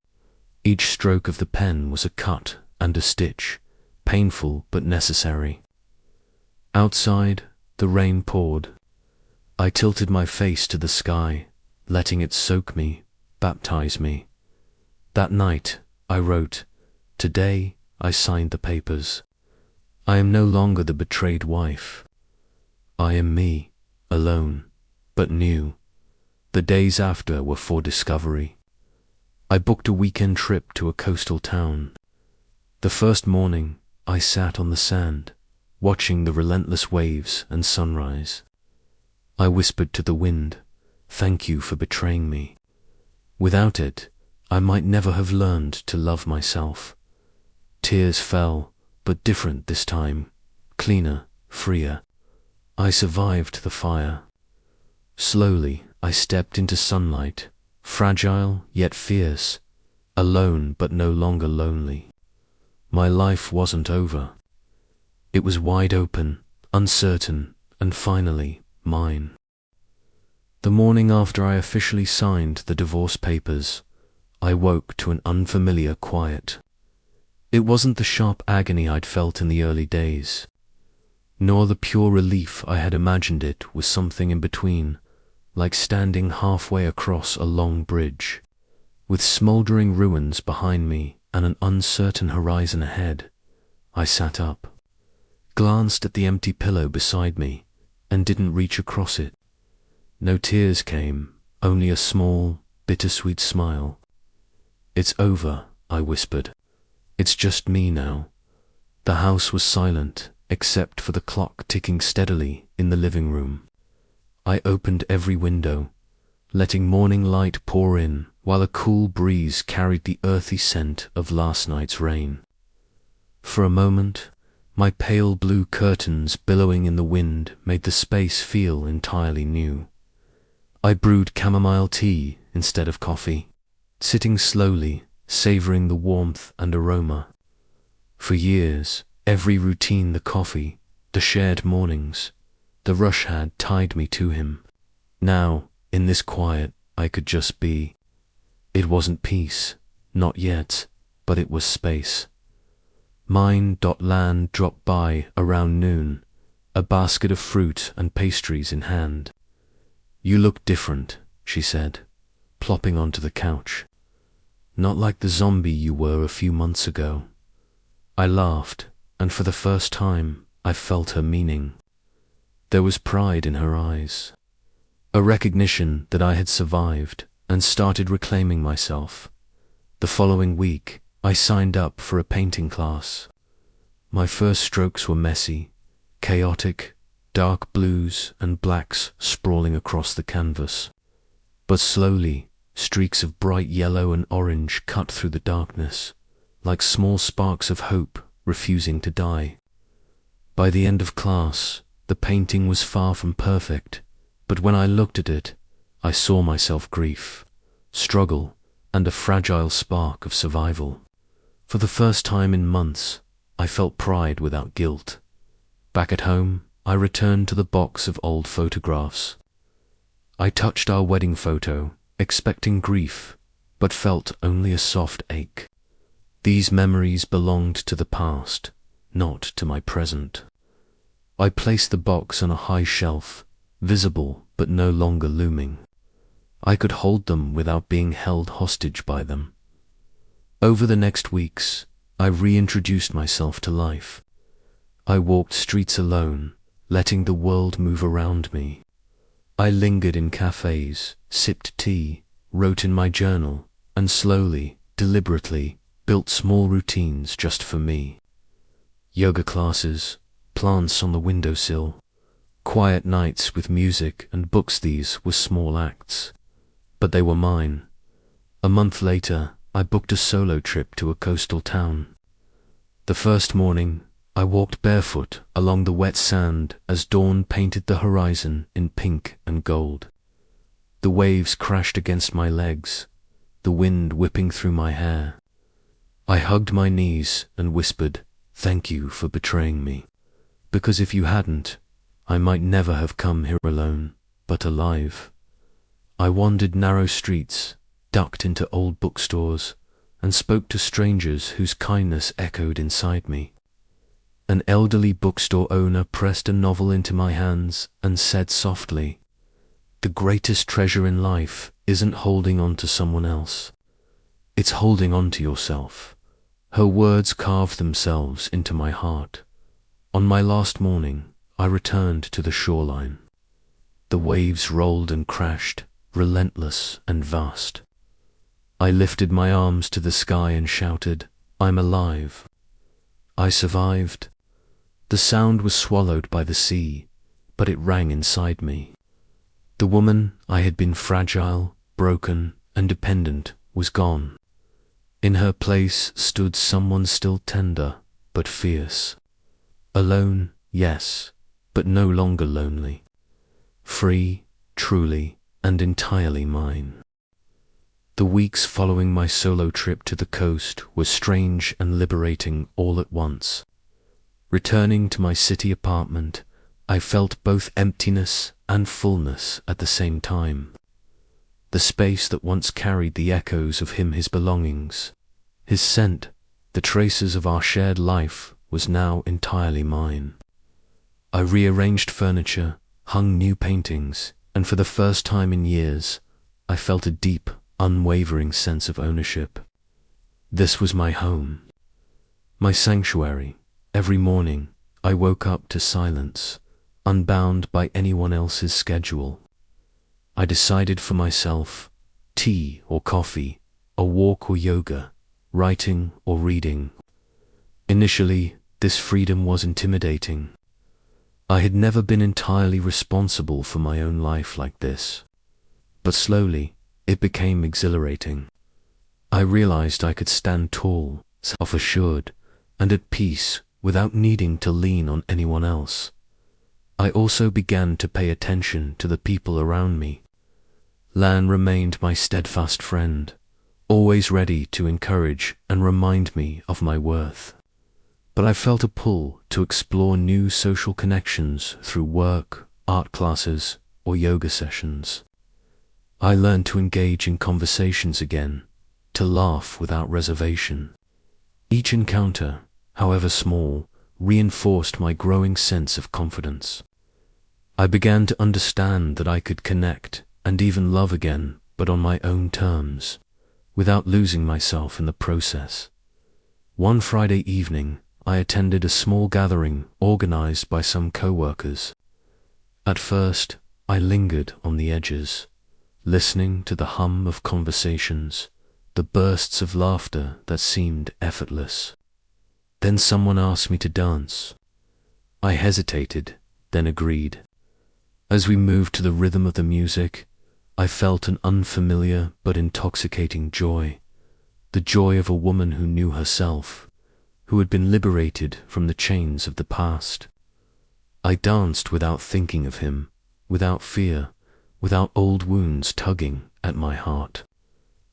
Each stroke of the pen was a cut and a stitch, painful but necessary. Outside, the rain poured. I tilted my face to the sky, letting it soak me, baptize me. That night, I wrote, "Today, I signed the papers. I am no longer the betrayed wife. I am me, alone, but new." The days after were for discovery. I booked a weekend trip to a coastal town. The first morning, I sat on the sand, watching the relentless waves and sunrise. I whispered to the wind, "Thank you for betraying me. Without it, I might never have learned to love myself." Tears fell, but different this time, cleaner, freer. I survived the fire. Slowly, I stepped into sunlight, fragile yet fierce, alone but no longer lonely. My life wasn't over. It was wide open, uncertain, and finally mine. The morning after I officially signed the divorce papers, I woke to an unfamiliar quiet. It wasn't the sharp agony I'd felt in the early days, nor the pure relief I had imagined. It was something in between, like standing halfway across a long bridge, with smoldering ruins behind me and an uncertain horizon ahead. I sat up, glanced at the empty pillow beside me, and didn't reach across it. No tears came, only a small, bittersweet smile. "It's over," I whispered. "It's just me now." The house was silent, except for the clock ticking steadily in the living room. I opened every window, letting morning light pour in, while a cool breeze carried the earthy scent of last night's rain. For a moment, my pale blue curtains billowing in the wind made the space feel entirely new. I brewed chamomile tea instead of coffee, sitting slowly, savoring the warmth and aroma. For years, every routine, the coffee, the shared mornings, the rush had tied me to him. Now, in this quiet, I could just be. It wasn't peace, not yet, but it was space. Mine.Land dropped by around noon, a basket of fruit and pastries in hand. "You look different," she said, plopping onto the couch. "Not like the zombie you were a few months ago." I laughed, and for the first time, I felt her meaning. There was pride in her eyes, a recognition that I had survived and started reclaiming myself. The following week, I signed up for a painting class. My first strokes were messy, chaotic, dark blues and blacks sprawling across the canvas. But slowly, streaks of bright yellow and orange cut through the darkness, like small sparks of hope refusing to die. By the end of class, the painting was far from perfect, but when I looked at it, I saw myself grief, struggle, and a fragile spark of survival. For the first time in months, I felt pride without guilt. Back at home, I returned to the box of old photographs. I touched our wedding photo, expecting grief, but felt only a soft ache. These memories belonged to the past, not to my present. I placed the box on a high shelf, visible but no longer looming. I could hold them without being held hostage by them. Over the next weeks, I reintroduced myself to life. I walked streets alone, letting the world move around me. I lingered in cafes, sipped tea, wrote in my journal, and slowly, deliberately, built small routines just for me. Yoga classes, plants on the windowsill, quiet nights with music and books. These were small acts, but they were mine. A month later, I booked a solo trip to a coastal town. The first morning, I walked barefoot along the wet sand as dawn painted the horizon in pink and gold. The waves crashed against my legs, the wind whipping through my hair. I hugged my knees and whispered, "Thank you for betraying me, because if you hadn't, I might never have come here alone, but alive." I wandered narrow streets, ducked into old bookstores, and spoke to strangers whose kindness echoed inside me. An elderly bookstore owner pressed a novel into my hands and said softly, "The greatest treasure in life isn't holding on to someone else. It's holding on to yourself." Her words carved themselves into my heart. On my last morning, I returned to the shoreline. The waves rolled and crashed, relentless and vast. I lifted my arms to the sky and shouted, "I'm alive. I survived." The sound was swallowed by the sea, but it rang inside me. The woman I had been fragile, broken, and dependent was gone. In her place stood someone still tender, but fierce. Alone, yes, but no longer lonely. Free, truly, and entirely mine. The weeks following my solo trip to the coast were strange and liberating all at once. Returning to my city apartment, I felt both emptiness and fullness at the same time. The space that once carried the echoes of his belongings, his scent, the traces of our shared life, was now entirely mine. I rearranged furniture, hung new paintings, and for the first time in years, I felt a deep, unwavering sense of ownership. This was my home, my sanctuary. Every morning, I woke up to silence, unbound by anyone else's schedule. I decided for myself, tea or coffee, a walk or yoga, writing or reading. Initially, this freedom was intimidating. I had never been entirely responsible for my own life like this. But slowly, it became exhilarating. I realized I could stand tall, self-assured, and at peace without needing to lean on anyone else. I also began to pay attention to the people around me. Lan remained my steadfast friend, always ready to encourage and remind me of my worth. But I felt a pull to explore new social connections through work, art classes, or yoga sessions. I learned to engage in conversations again, to laugh without reservation. Each encounter, however small, reinforced my growing sense of confidence. I began to understand that I could connect and even love again, but on my own terms, without losing myself in the process. One Friday evening, I attended a small gathering organized by some co-workers. At first, I lingered on the edges, listening to the hum of conversations, the bursts of laughter that seemed effortless. Then someone asked me to dance. I hesitated, then agreed. As we moved to the rhythm of the music, I felt an unfamiliar but intoxicating joy, the joy of a woman who knew herself, who had been liberated from the chains of the past. I danced without thinking of him, without fear, without old wounds tugging at my heart.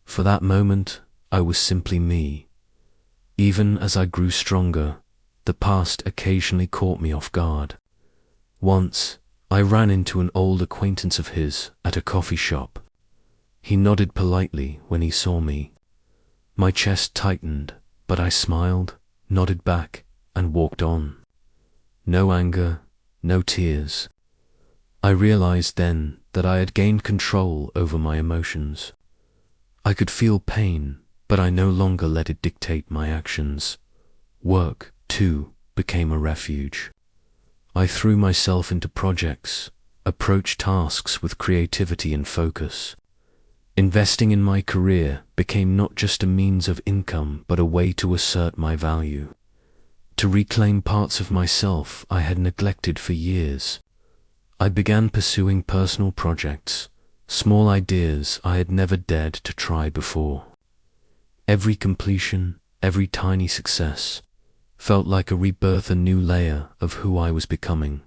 For that moment, I was simply me. Even as I grew stronger, the past occasionally caught me off guard. Once, I ran into an old acquaintance of his at a coffee shop. He nodded politely when he saw me. My chest tightened, but I smiled, nodded back, and walked on. No anger, no tears. I realized then that I had gained control over my emotions. I could feel pain, but I no longer let it dictate my actions. Work, too, became a refuge. I threw myself into projects, approached tasks with creativity and focus. Investing in my career became not just a means of income, but a way to assert my value, to reclaim parts of myself I had neglected for years. I began pursuing personal projects, small ideas I had never dared to try before. Every completion, every tiny success, felt like a rebirth, a new layer of who I was becoming.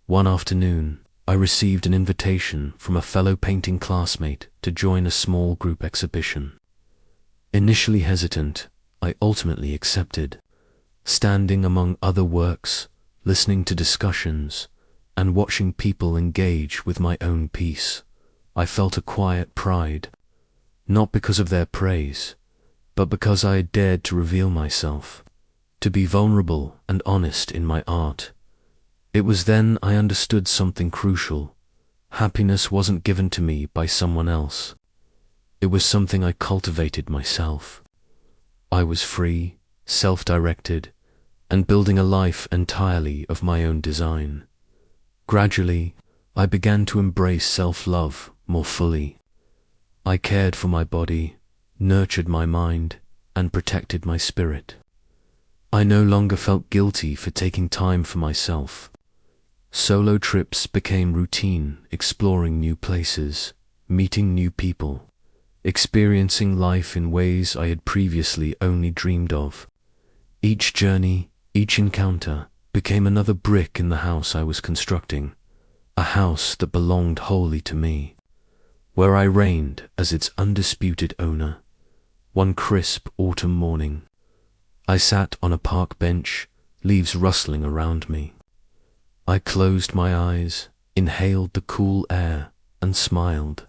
One afternoon, I received an invitation from a fellow painting classmate to join a small group exhibition. Initially hesitant, I ultimately accepted. Standing among other works, listening to discussions, and watching people engage with my own piece, I felt a quiet pride, not because of their praise, but because I had dared to reveal myself, to be vulnerable and honest in my art. It was then I understood something crucial. Happiness wasn't given to me by someone else. It was something I cultivated myself. I was free, self-directed, and building a life entirely of my own design. Gradually, I began to embrace self-love more fully. I cared for my body, nurtured my mind, and protected my spirit. I no longer felt guilty for taking time for myself. Solo trips became routine, exploring new places, meeting new people, experiencing life in ways I had previously only dreamed of. Each journey, each encounter, became another brick in the house I was constructing, a house that belonged wholly to me, where I reigned as its undisputed owner. One crisp autumn morning, I sat on a park bench, leaves rustling around me. I closed my eyes, inhaled the cool air, and smiled.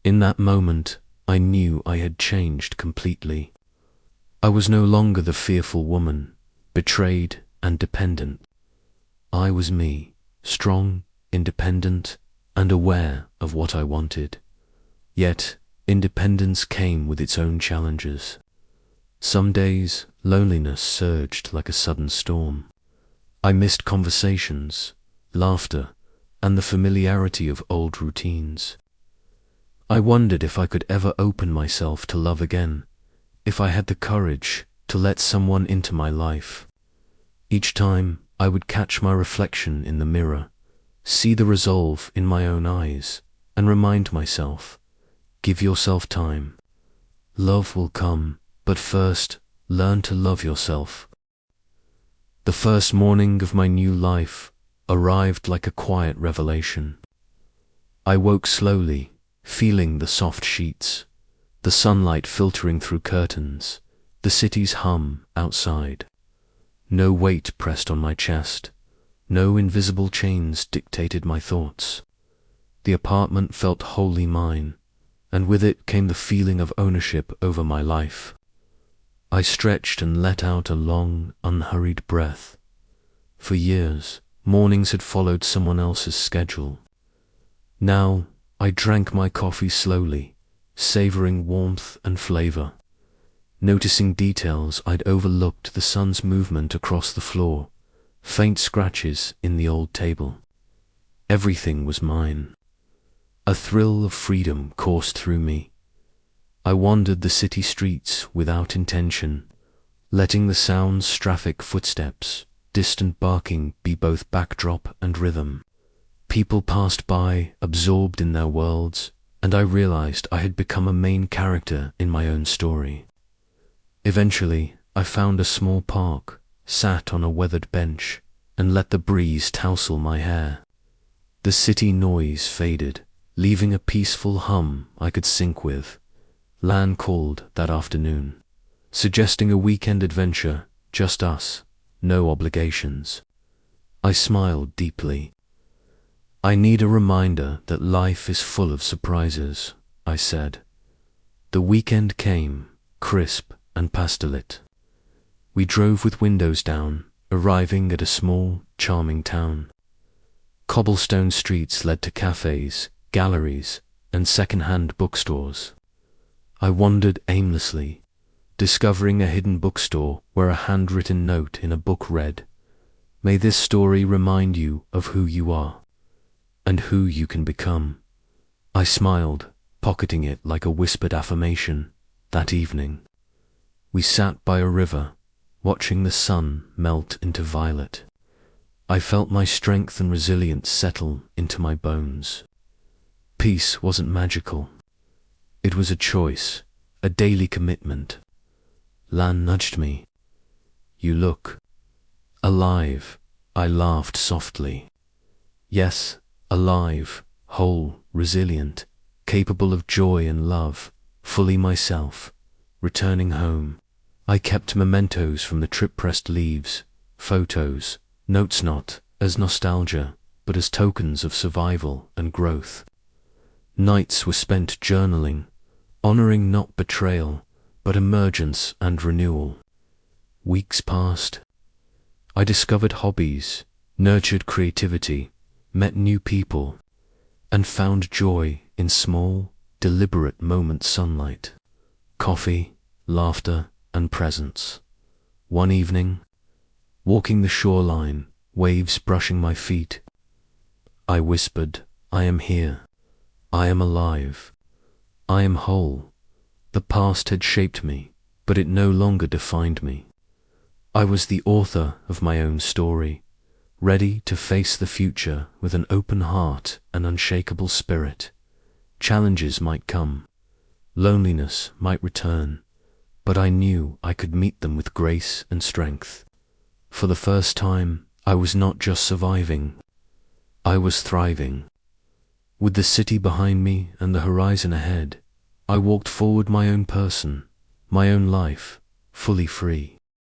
In that moment, I knew I had changed completely. I was no longer the fearful woman, betrayed and dependent. I was me, strong, independent, and aware of what I wanted. Yet, independence came with its own challenges. Some days, loneliness surged like a sudden storm. I missed conversations, laughter, and the familiarity of old routines. I wondered if I could ever open myself to love again, if I had the courage to let someone into my life. Each time, I would catch my reflection in the mirror, see the resolve in my own eyes, and remind myself, give yourself time. Love will come, but first, learn to love yourself. The first morning of my new life arrived like a quiet revelation. I woke slowly, feeling the soft sheets, the sunlight filtering through curtains, the city's hum outside. No weight pressed on my chest, no invisible chains dictated my thoughts. The apartment felt wholly mine, and with it came the feeling of ownership over my life. I stretched and let out a long, unhurried breath. For years, mornings had followed someone else's schedule. Now, I drank my coffee slowly, savoring warmth and flavor. noticing details I'd overlooked: the sun's movement across the floor, faint scratches in the old table. Everything was mine. A thrill of freedom coursed through me. I wandered the city streets without intention, letting the sounds, traffic, footsteps, distant barking be both backdrop and rhythm. People passed by, absorbed in their worlds, and I realized I had become a main character in my own story. Eventually, I found a small park, sat on a weathered bench, and let the breeze tousle my hair. The city noise faded, leaving a peaceful hum I could sync with. Lan called that afternoon, suggesting a weekend adventure, just us, no obligations. I smiled deeply. I need a reminder that life is full of surprises, I said. The weekend came, crisp and pastellit. We drove with windows down, arriving at a small, charming town. Cobblestone streets led to cafes, galleries, and second-hand bookstores. I wandered aimlessly, discovering a hidden bookstore where a handwritten note in a book read, "May this story remind you of who you are, and who you can become." I smiled, pocketing it like a whispered affirmation. That evening, we sat by a river, watching the sun melt into violet. I felt my strength and resilience settle into my bones. Peace wasn't magical. It was a choice, a daily commitment. Lan nudged me. "You look alive," I laughed softly. Yes, alive, whole, resilient, capable of joy and love, fully myself. Returning home, I kept mementos from the trip-pressed leaves, photos, notes, not as nostalgia, but as tokens of survival and growth. Nights were spent journaling, honoring not betrayal, but emergence and renewal. Weeks passed. I discovered hobbies, nurtured creativity, met new people, and found joy in small, deliberate moments: sunlight, coffee, laughter, and presence. One evening, walking the shoreline, waves brushing my feet, I whispered, "I am here. I am alive. I am whole." The past had shaped me, but it no longer defined me. I was the author of my own story, ready to face the future with an open heart and unshakable spirit. Challenges might come, loneliness might return, but I knew I could meet them with grace and strength. For the first time, I was not just surviving, I was thriving. With the city behind me and the horizon ahead, I walked forward, my own person, my own life, fully free.